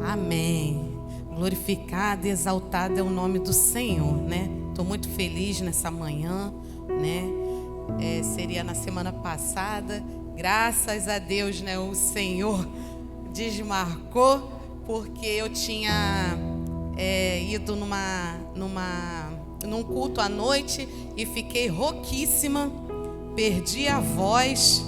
Amém. Glorificado e exaltado é o nome do Senhor, né? Estou muito feliz nessa manhã, né? Seria na semana passada, graças a Deus, né? O Senhor desmarcou, porque eu tinha ido num culto à noite e fiquei rouquíssima, perdi a voz,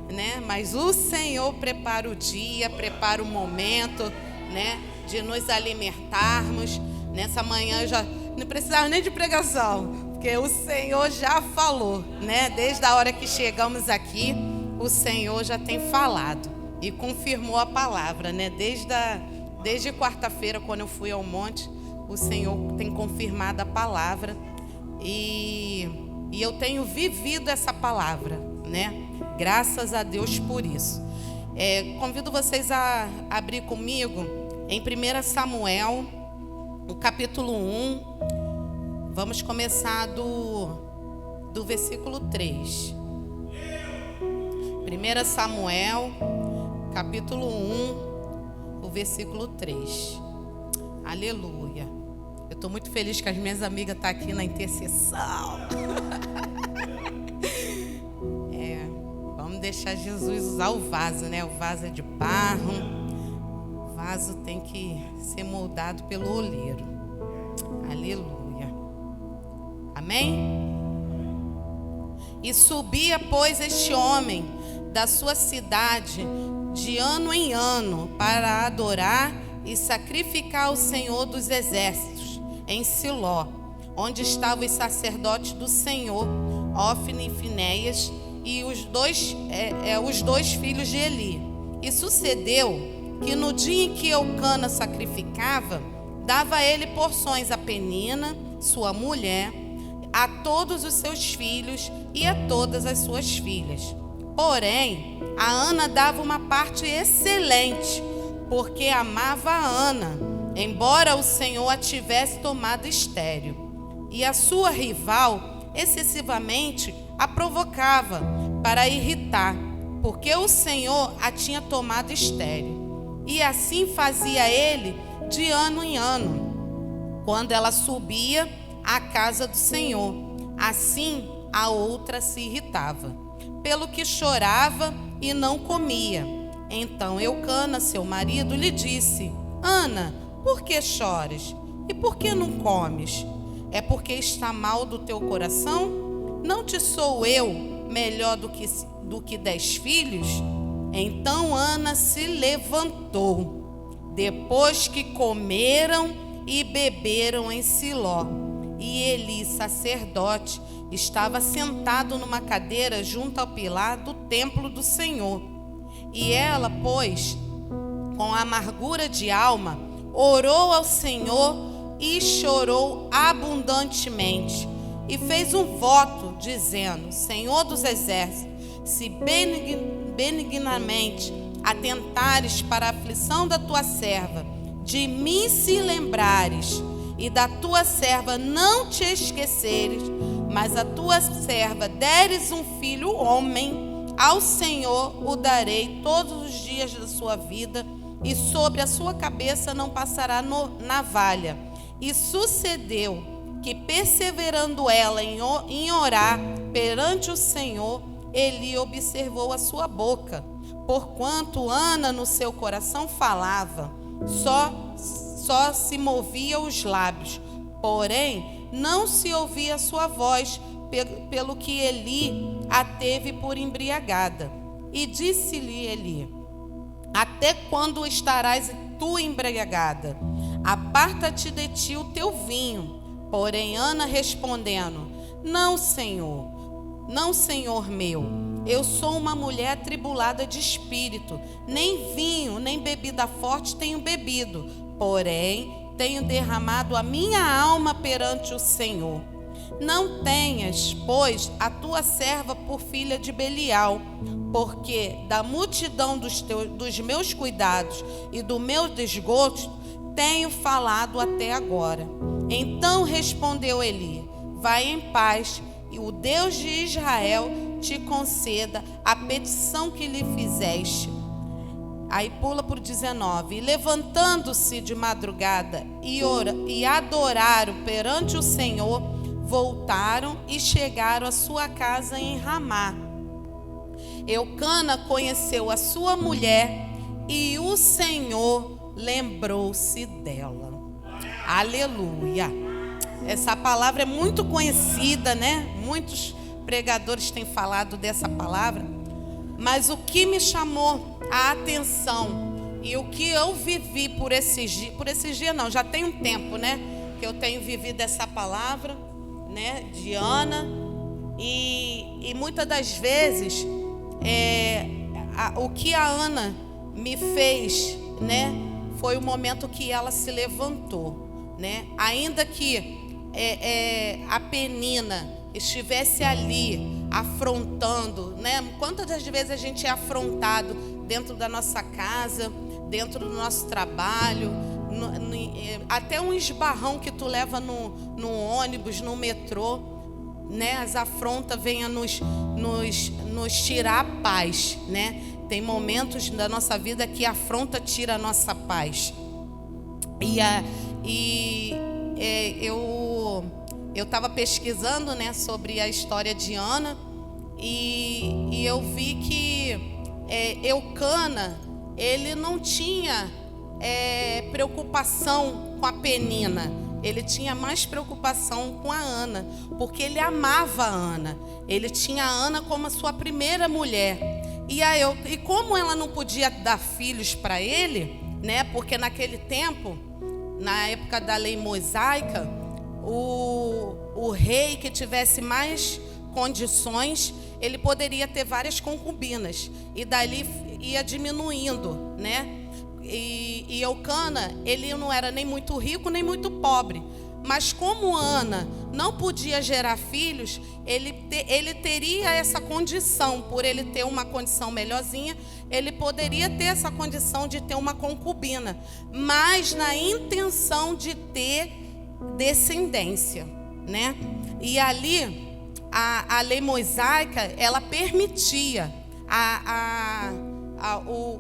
né? Mas o Senhor prepara o dia, prepara o momento, né? De nos alimentarmos. Nessa manhã eu já não precisava nem de pregação, porque o Senhor já falou, né? Desde a hora que chegamos aqui, o Senhor já tem falado e confirmou a palavra, né? Desde quarta-feira, quando eu fui ao monte, o Senhor tem confirmado a palavra e eu tenho vivido essa palavra, né? Graças a Deus por isso. Convido vocês a abrir comigo em 1 Samuel, no capítulo 1. Vamos começar do versículo 3. 1 Samuel, capítulo 1, o versículo 3. Aleluia. Eu estou muito feliz que as minhas amigas estão aqui na intercessão. Vamos deixar Jesus usar o vaso, né? O vaso é de barro. O vaso tem que ser moldado pelo oleiro. Aleluia. Amém? E subia, pois, este homem da sua cidade de ano em ano para adorar e sacrificar ao Senhor dos exércitos em Siló, onde estavam os sacerdotes do Senhor, Ofni e Finéias, e os dois filhos de Eli. E sucedeu que no dia em que Eucana sacrificava, dava a ele porções a Penina, sua mulher, a todos os seus filhos e a todas as suas filhas. Porém, a Ana dava uma parte excelente, porque amava a Ana, embora o Senhor a tivesse tomado estéril. E a sua rival excessivamente a provocava para irritar, porque o Senhor a tinha tomado estéril. E assim fazia ele de ano em ano, quando ela subia à casa do Senhor. Assim a outra se irritava, pelo que chorava e não comia. Então Eucana, seu marido, lhe disse: Ana, por que choras? E por que não comes? É porque está mal do teu coração? Não te sou eu melhor do que 10 filhos? Então Ana se levantou, depois que comeram e beberam em Siló. E Eli, sacerdote, estava sentado numa cadeira junto ao pilar do templo do Senhor. E ela, pois, com amargura de alma, orou ao Senhor e chorou abundantemente. E fez um voto, dizendo: Senhor dos exércitos, se benignamente atentares para a aflição da tua serva, de mim se lembrares, e da tua serva não te esqueceres, mas a tua serva deres um filho homem, ao Senhor o darei todos os dias da sua vida, e sobre a sua cabeça não passará navalha. E sucedeu que, perseverando ela em orar perante o Senhor, Eli observou a sua boca, porquanto Ana no seu coração falava, só se movia os lábios, porém não se ouvia a sua voz, pelo que Eli a teve por embriagada. E disse-lhe Eli: Até quando estarás tu embriagada? Aparta-te de ti o teu vinho. Porém Ana respondendo: Não, Senhor meu, eu sou uma mulher atribulada de espírito, nem vinho, nem bebida forte tenho bebido, porém tenho derramado a minha alma perante o Senhor. Não tenhas, pois, a tua serva por filha de Belial, porque da multidão dos meus cuidados e do meu desgosto tenho falado até agora. Então respondeu Eli: Vai em paz, e o Deus de Israel te conceda a petição que lhe fizeste. Aí pula por 19. E levantando-se de madrugada e adoraram perante o Senhor, voltaram e chegaram à sua casa em Ramá. Eucana conheceu a sua mulher e o Senhor lembrou-se dela. Aleluia. Essa palavra é muito conhecida, né? Muitos pregadores têm falado dessa palavra. Mas o que me chamou a atenção e o que eu vivi por esses dias não, já tem um tempo, né? Que eu tenho vivido essa palavra, né? De Ana. E muitas das vezes, o que a Ana me fez, né? Foi o momento que ela se levantou, né? Ainda que a Penina estivesse ali afrontando, né? Quantas das vezes a gente é afrontado dentro da nossa casa, dentro do nosso trabalho, até um esbarrão que tu leva no ônibus, no metrô, né? As afrontas venham nos tirar a paz, né? Tem momentos da nossa vida que a afronta tira a nossa paz. Eu estava pesquisando, né, sobre a história de Ana e eu vi que Eucana, ele não tinha preocupação com a Penina. Ele tinha mais preocupação com a Ana, porque ele amava a Ana. Ele tinha a Ana como a sua primeira mulher. E como ela não podia dar filhos para ele, né, porque naquele tempo, na época da lei mosaica, o rei que tivesse mais condições, ele poderia ter várias concubinas, e dali ia diminuindo, né? E Eucana, ele não era nem muito rico nem muito pobre, mas como Ana não podia gerar filhos, ele teria essa condição. Por ele ter uma condição melhorzinha, ele poderia ter essa condição de ter uma concubina, mas na intenção de ter descendência, né? E ali a lei mosaica, ela permitia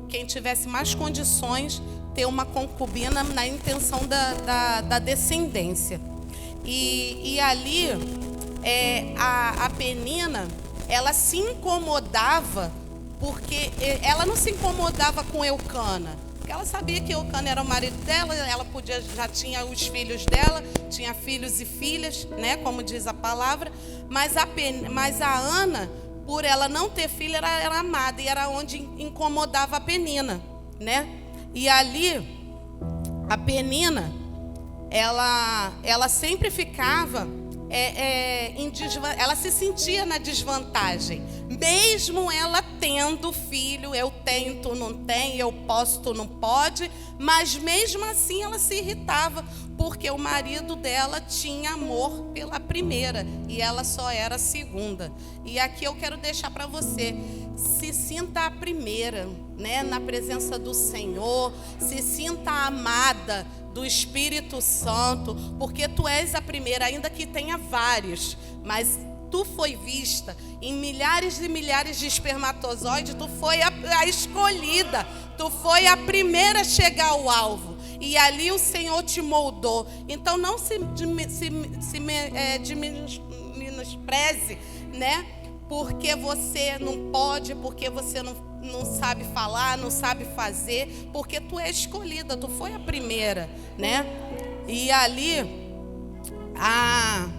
quem tivesse mais condições ter uma concubina na intenção da descendência. E ali a Penina, ela se incomodava, porque ela não se incomodava com Eucana, porque ela sabia que Eucana era o marido dela, ela já tinha os filhos dela, tinha filhos e filhas, né, como diz a palavra, mas a Ana, por ela não ter filho, era amada, e era onde incomodava a Penina, né? E ali a Penina, ela sempre ficava ela se sentia na desvantagem, mesmo ela tendo filho. Eu tenho, tu não tem, eu posso, tu não pode. Mas mesmo assim ela se irritava, porque o marido dela tinha amor pela primeira e ela só era a segunda. E aqui eu quero deixar para você: se sinta a primeira, né, na presença do Senhor. Se sinta amada do Espírito Santo, porque tu és a primeira, ainda que tenha vários, mas tu foi vista em milhares e milhares de espermatozoides. Tu foi a escolhida, tu foi a primeira a chegar ao alvo, e ali o Senhor te moldou. Então não se menospreze, né? Porque você não pode, porque você não sabe falar, não sabe fazer, porque tu é escolhida, tu foi a primeira, né? E ali a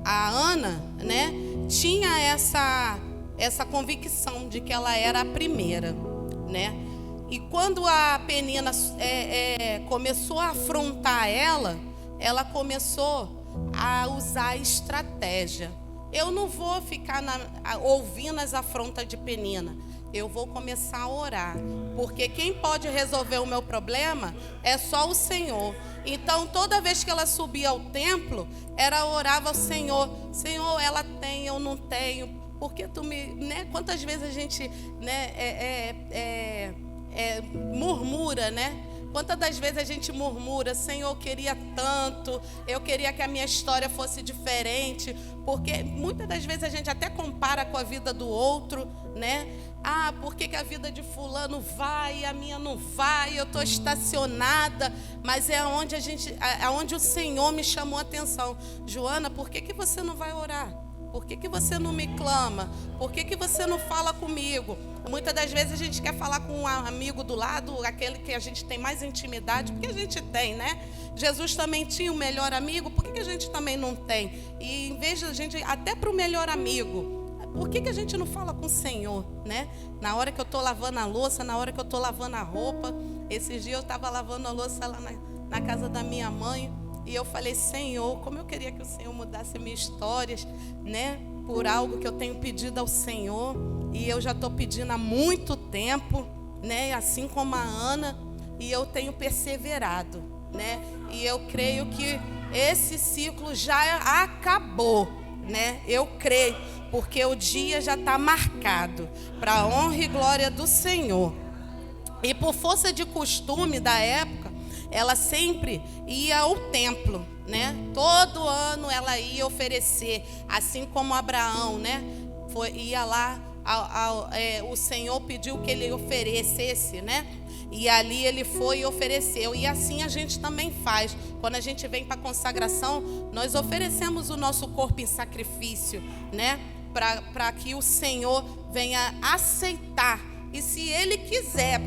Ana, né, tinha essa convicção de que ela era a primeira, né? E quando a Penina começou a afrontar ela começou a usar estratégia. Eu não vou ficar ouvindo as afrontas de Penina. Eu vou começar a orar, porque quem pode resolver o meu problema é só o Senhor. Então, toda vez que ela subia ao templo, ela orava ao Senhor: Senhor, ela tem, eu não tenho, porque tu me, né? Quantas vezes a gente, né, murmura, né? Quantas das vezes a gente murmura: Senhor, eu queria tanto, eu queria que a minha história fosse diferente, porque muitas das vezes a gente até compara com a vida do outro, né? Ah, por que a vida de fulano vai e a minha não vai? Eu estou estacionada. Mas é onde o Senhor me chamou a atenção. Joana, por que você não vai orar? Por que você não me clama? Por que você não fala comigo? Muitas das vezes a gente quer falar com um amigo do lado, aquele que a gente tem mais intimidade, porque a gente tem, né? Jesus também tinha um melhor amigo, por que a gente também não tem? E em vez de a gente, até para o melhor amigo, por que a gente não fala com o Senhor, né? Na hora que eu estou lavando a louça, na hora que eu estou lavando a roupa. Esses dias eu estava lavando a louça lá na casa da minha mãe. E eu falei: Senhor, como eu queria que o Senhor mudasse minhas histórias, né? Por algo que eu tenho pedido ao Senhor. E eu já estou pedindo há muito tempo, né? Assim como a Ana. E eu tenho perseverado, né? E eu creio que esse ciclo já acabou, né? Eu creio, porque o dia já está marcado para a honra e glória do Senhor. E por força de costume da época, ela sempre ia ao templo, né? Todo ano ela ia oferecer, assim como Abraão, né? Ia lá, o Senhor pediu que ele oferecesse, né? E ali ele foi e ofereceu. E assim a gente também faz. Quando a gente vem para a consagração, nós oferecemos o nosso corpo em sacrifício, né? Para que o Senhor venha aceitar. E se Ele quiser,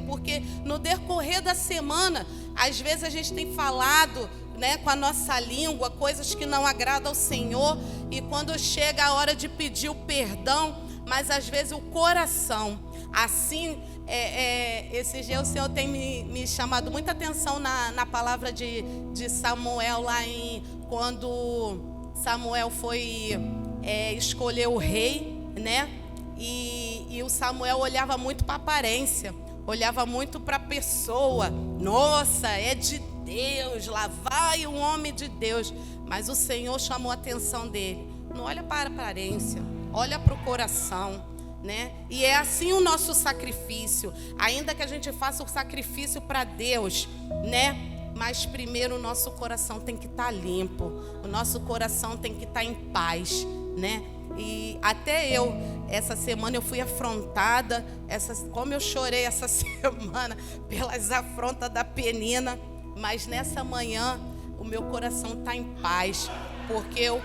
porque no decorrer da semana, às vezes a gente tem falado, né, com a nossa língua, coisas que não agradam ao Senhor. E quando chega a hora de pedir o perdão, mas às vezes o coração, assim, esses dias o Senhor tem me chamado muita atenção na palavra de Samuel, lá quando Samuel foi escolher o rei, né? E o Samuel olhava muito para a aparência, olhava muito para a pessoa. Nossa, é de Deus, lá vai um homem de Deus. Mas o Senhor chamou a atenção dele. Não olha para a aparência, olha para o coração, né? E é assim o nosso sacrifício. Ainda que a gente faça o sacrifício para Deus, né? Mas primeiro o nosso coração tem que estar limpo, o nosso coração tem que estar em paz, né? E até essa semana eu fui afrontada, como eu chorei essa semana pelas afrontas da Penina, mas nessa manhã o meu coração está em paz, porque eu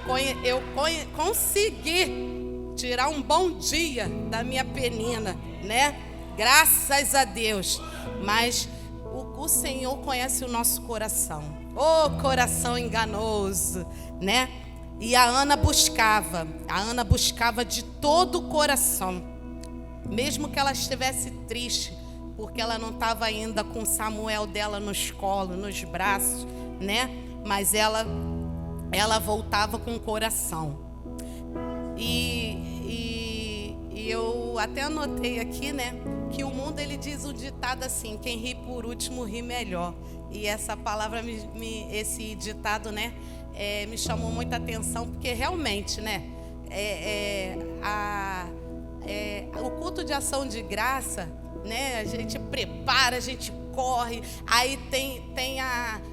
consegui tirar um bom dia da minha Penina, né? Graças a Deus. Mas o Senhor conhece o nosso coração, coração enganoso, né? E a Ana buscava de todo o coração, mesmo que ela estivesse triste, porque ela não estava ainda com Samuel dela nos colos, nos braços, né? Mas ela voltava com o coração. E eu até anotei aqui, né? Que o mundo, ele diz o ditado assim: quem ri por último ri melhor. E essa palavra, esse ditado, né? Me chamou muita atenção, porque realmente, né? O culto de ação de graça, né? A gente prepara, a gente corre, aí tem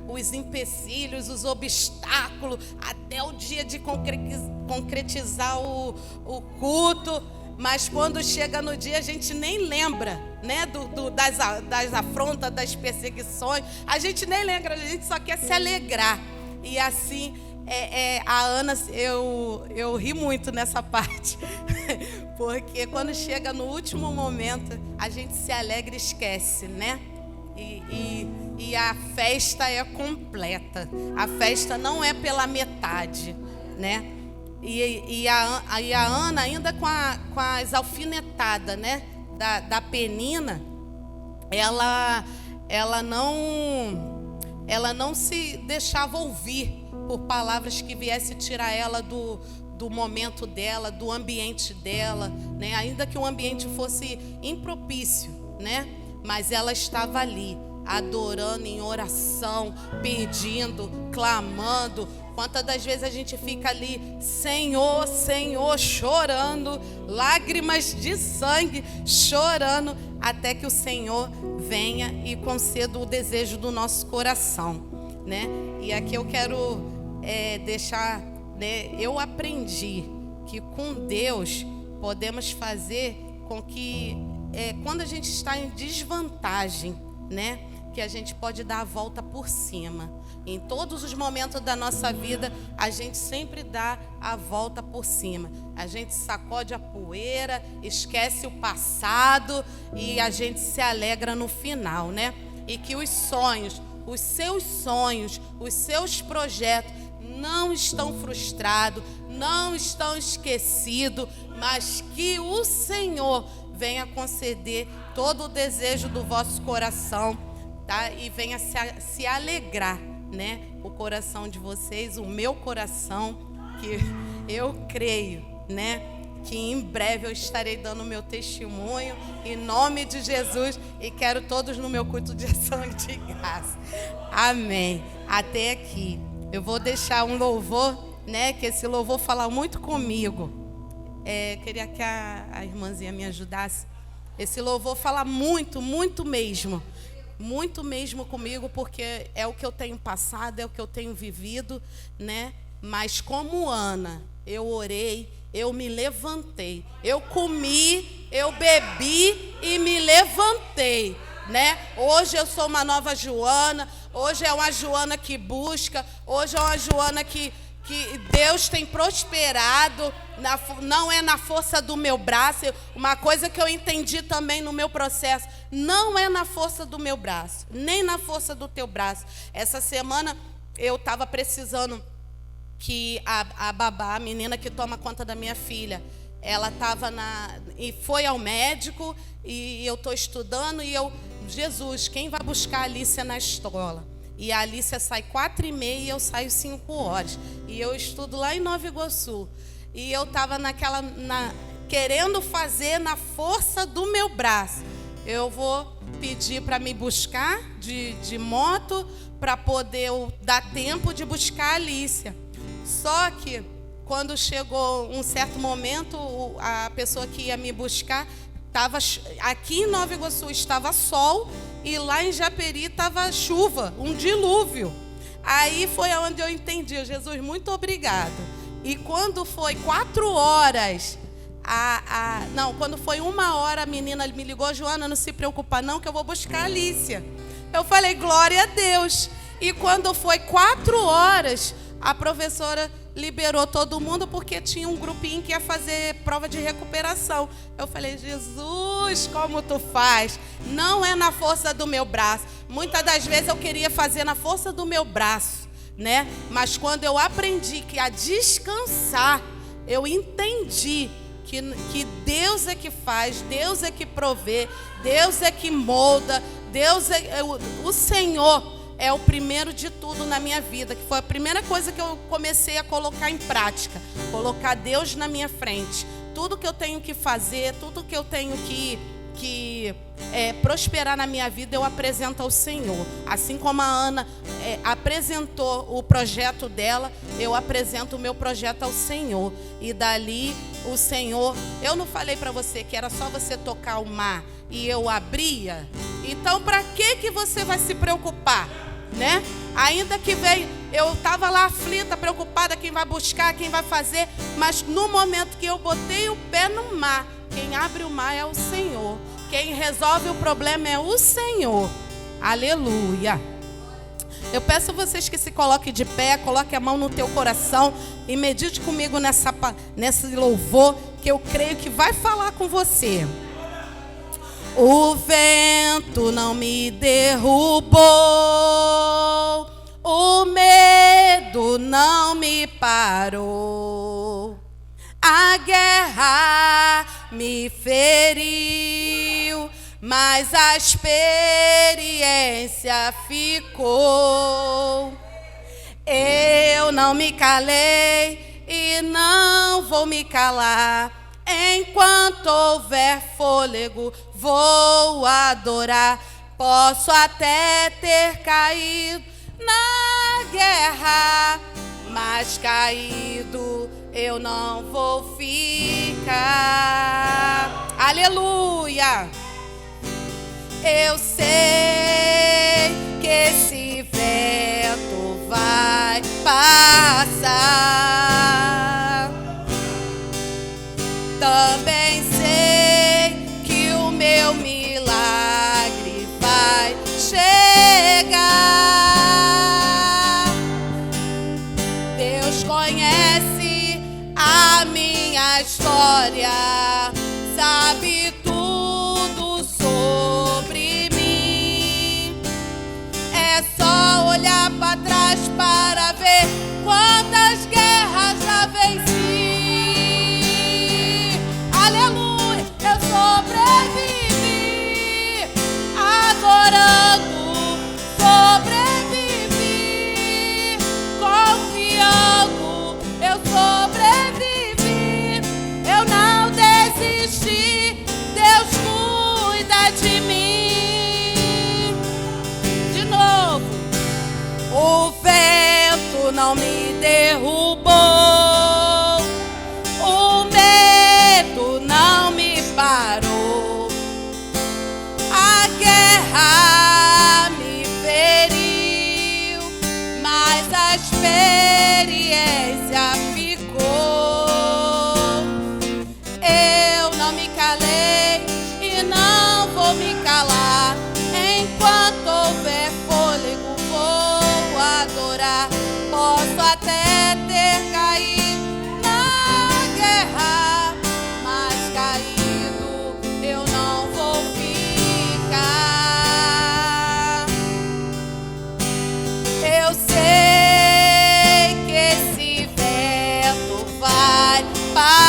os empecilhos, os obstáculos, até o dia de concretizar o culto. Mas quando chega no dia, a gente nem lembra, né? Das afrontas, das perseguições. A gente nem lembra, a gente só quer se alegrar. E assim, a Ana, eu ri muito nessa parte, porque quando chega no último momento, a gente se alegra e esquece, né? E a festa é completa, a festa não é pela metade, né? E a Ana, ainda com as alfinetadas, né? Da Penina, ela não se deixava ouvir por palavras que viessem tirar ela do momento dela, do ambiente dela, né? Ainda que o ambiente fosse impropício, né? Mas ela estava ali, adorando em oração, pedindo, clamando, Quantas das vezes a gente fica ali, Senhor, Senhor, chorando, lágrimas de sangue, chorando, até que o Senhor venha e conceda o desejo do nosso coração, né? E aqui eu quero deixar, né? Eu aprendi que com Deus podemos fazer com que, quando a gente está em desvantagem, né? Que a gente pode dar a volta por cima. Em todos os momentos da nossa vida, a gente sempre dá a volta por cima. A gente sacode a poeira, esquece o passado e a gente se alegra no final, né? E que os sonhos, os seus projetos não estão frustrados, não estão esquecidos, mas que o Senhor venha conceder todo o desejo do vosso coração, tá? E venha se alegrar, né? O coração de vocês, o meu coração, que eu creio, né? Que em breve eu estarei dando o meu testemunho, em nome de Jesus, e quero todos no meu culto de ação de graça. Amém. Até aqui. Eu vou deixar um louvor, né? Que esse louvor fala muito comigo. Queria que a irmãzinha me ajudasse. Esse louvor fala muito, muito mesmo comigo, porque é o que eu tenho passado, é o que eu tenho vivido, né? Mas como Ana, eu orei, eu me levantei, eu comi, eu bebi e me levantei, né? Hoje eu sou uma nova Joana, hoje é uma Joana que busca, hoje é uma Joana que Deus tem prosperado, não é na força do meu braço. Uma coisa que eu entendi também no meu processo, não é na força do meu braço, nem na força do teu braço. Essa semana eu estava precisando que a babá, a menina que toma conta da minha filha, ela estava e foi ao médico, e eu estou estudando, e Jesus, quem vai buscar a Alicia na escola? E a Alicia sai 4h30 e eu saio 5 horas. E eu estudo lá em Nova Iguaçu. E eu estava querendo fazer na força do meu braço. Eu vou pedir para me buscar de moto, para poder dar tempo de buscar a Alicia. Só que, quando chegou um certo momento, a pessoa que ia me buscar, aqui em Nova Iguaçu estava sol, e lá em Japeri estava chuva, um dilúvio. Aí foi onde eu entendi, Jesus, muito obrigado. E quando foi 4 horas, quando foi 1 hora, a menina me ligou, Joana, não se preocupa não, que eu vou buscar a Alicia. Eu falei, glória a Deus. E quando foi 4 horas, a professora liberou todo mundo, porque tinha um grupinho que ia fazer prova de recuperação. Eu falei, Jesus, como tu faz? Não é na força do meu braço. Muitas das vezes eu queria fazer na força do meu braço, né? Mas quando eu aprendi que a descansar, eu entendi que Deus é que faz, Deus é que provê, Deus é que molda, o Senhor é o primeiro de tudo na minha vida, que foi a primeira coisa que eu comecei a colocar em prática, colocar Deus na minha frente. Tudo que eu tenho que fazer, tudo que eu tenho que prosperar na minha vida, eu apresento ao Senhor. Assim como a Ana apresentou o projeto dela, eu apresento o meu projeto ao Senhor. E dali o Senhor, eu não falei para você que era só você tocar o mar e eu abria? Então para que você vai se preocupar, né? Ainda que veio, eu estava lá aflita, preocupada, quem vai buscar, quem vai fazer, mas no momento que eu botei o pé no mar, quem abre o mar é o Senhor, quem resolve o problema é o Senhor. Aleluia. Eu peço a vocês que se coloquem de pé, coloque a mão no teu coração e medite comigo nesse louvor, que eu creio que vai falar com você. O vento não me derrubou, o medo não me parou, a guerra me feriu, mas a experiência ficou. Eu não me calei e não vou me calar. Enquanto houver fôlego, vou adorar. Posso até ter caído na guerra, mas caído eu não vou ficar. Aleluia! Eu sei que esse vento vai passar. Também sei que o meu milagre vai chegar. Deus conhece a minha história, sabe tudo sobre mim. É só olhar para trás para ver quantas guerras já venci. Aleluia, eu sobrevivi, adorando, sobrevivi, confiando, eu sobrevivi, eu não desisti, Deus cuida de mim. De novo, o vento não me derrubou, o medo não me parou, a guerra me feriu, mas a experiência ficou. Eu não me calei e não vou me calar. Enquanto houver fôlego, vou adorar. Posso até ter caído na guerra, mas caído eu não vou ficar. Eu sei que esse vento vai passar.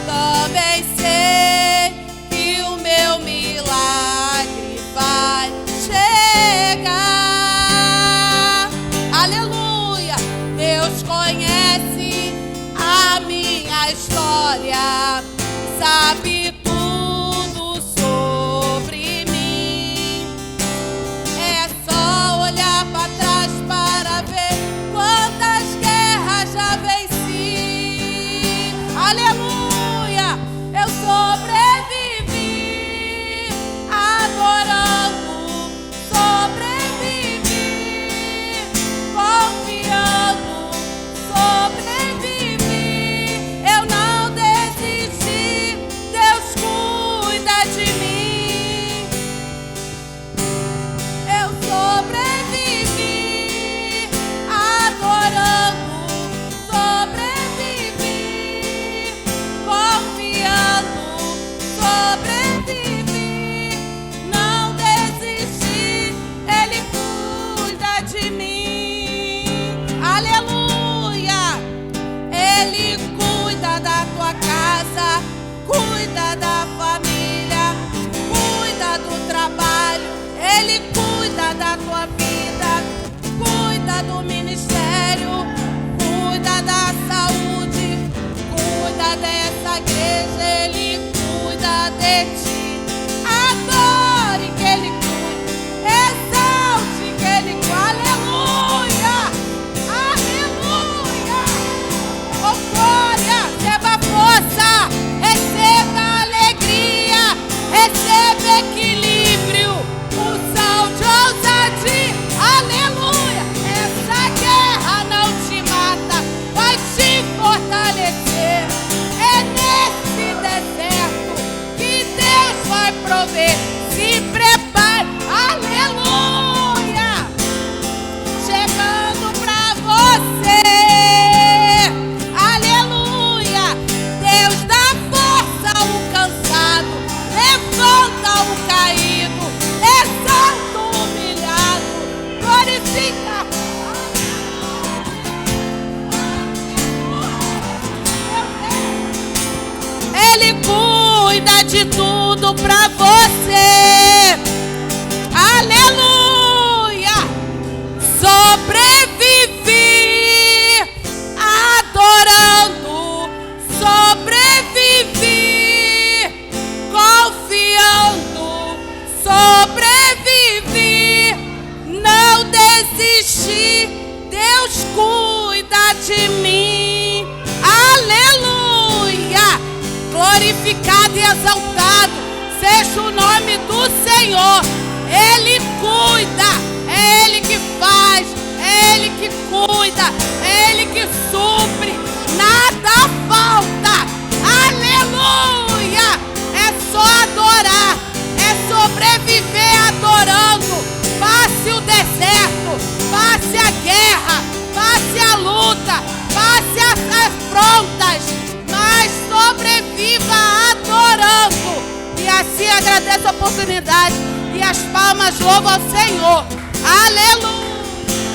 Também sei que o meu milagre vai chegar. Aleluia! Deus conhece a minha história, sabe tudo sobre mim. É só olhar para trás para ver quantas guerras já venci. Aleluia! Eu sobrevivi, adorando, sobrevivi, confiando, sobrevivi, eu não desisti, Deus cuida de mim. Eu sobrevivi, adorando, sobrevivi, confiando, sobrevivi, não desisti, Ele cuida de mim. Aleluia! Ele cuida da tua casa, cuida da família, cuida do trabalho, Ele cuida da tua vida, cuida do ministério, cuida da saúde, cuida dessa igreja, Ele cuida de ti. Adore que Ele cuida, exalte que Ele cuida. Aleluia! Aleluia! Oh glória! Receba força, receba alegria, receba equilíbrio, unção de ousadia. Aleluia! Essa guerra não te mata, vai te fortalecer. É nesse deserto que Deus vai prover. Se prepare. Aleluia! Chegando pra você. Aleluia! Deus dá força ao cansado, levanta o caído, exalta o humilhado, glorifica. Ele cuida de tudo pra você. Aleluia! Sobrevivi, adorando, sobrevivi, confiando, sobrevivi, não exaltado seja o nome do Senhor. Ele cuida, é Ele que faz, é Ele que cuida, é Ele que supre, nada falta. Aleluia! É só adorar, é sobreviver adorando. Passe o deserto, passe a guerra, passe a luta, passe as afrontas, mas sobreviva adorando. E assim agradeço a oportunidade e as palmas louvam ao Senhor. Aleluia!